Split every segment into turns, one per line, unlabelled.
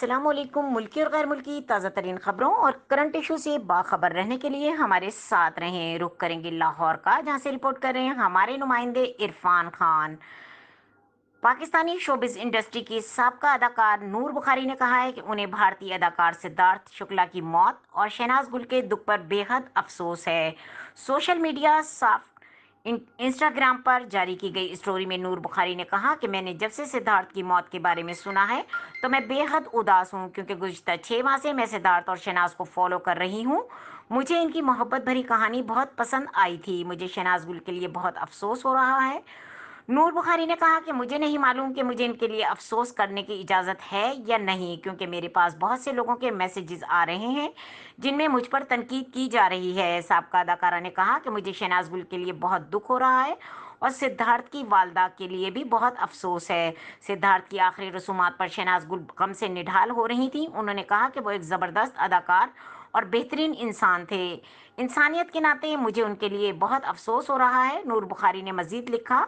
अस्सलाम वालेकुम। मुल्की और गैर मुल्की ताज़ा तरीन खबरों और करंट इशू से बाखबर रहने के लिए हमारे साथ रहें। रुख करेंगे लाहौर का, जहां से रिपोर्ट कर रहे हैं हमारे नुमाइंदे इरफान खान। पाकिस्तानी शोबिस इंडस्ट्री की साबका अदाकार नूर बुखारी ने कहा है कि उन्हें भारतीय अदाकार सिद्धार्थ शुक्ला की मौत और शहनाज गुल के दुख पर बेहद अफसोस है। सोशल मीडिया साफ इंस्टाग्राम पर जारी की गई स्टोरी में नूर बुखारी ने कहा कि मैंने जब से सिद्धार्थ की मौत के बारे में सुना है तो मैं बेहद उदास हूँ, क्योंकि गुज़िश्ता 6 माह से मैं सिद्धार्थ और शहनाज को फॉलो कर रही हूँ। मुझे इनकी मोहब्बत भरी कहानी बहुत पसंद आई थी। मुझे शहनाज गुल के लिए बहुत अफसोस हो रहा है। नूर बुखारी ने कहा कि मुझे नहीं मालूम कि मुझे इनके लिए अफसोस करने की इजाज़त है या नहीं, क्योंकि मेरे पास बहुत से लोगों के मैसेजेस आ रहे हैं जिनमें मुझ पर तनकीद की जा रही है। साबका अदाकारा ने कहा कि मुझे शहनाज गुल के लिए बहुत दुख हो रहा है और सिद्धार्थ की वालदा के लिए भी बहुत अफसोस है। सिद्धार्थ की आखिरी रसूमात पर शहनाज गुल गम से निढाल हो रही थी। उन्होंने कहा कि वो एक ज़बरदस्त अदाकार और बेहतरीन इंसान थे। इंसानियत के नाते मुझे उनके लिए बहुत अफसोस हो रहा है। नूर बुखारी ने मजीद लिखा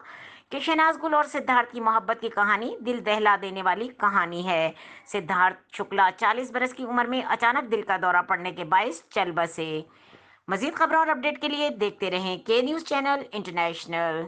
कि शहनाज गुल और सिद्धार्थ की मोहब्बत की कहानी दिल दहला देने वाली कहानी है। सिद्धार्थ शुक्ला 40 बरस की उम्र में अचानक दिल का दौरा पड़ने के बायस चल बसे। मजीद खबरों और अपडेट के लिए देखते रहें के न्यूज़ चैनल इंटरनेशनल।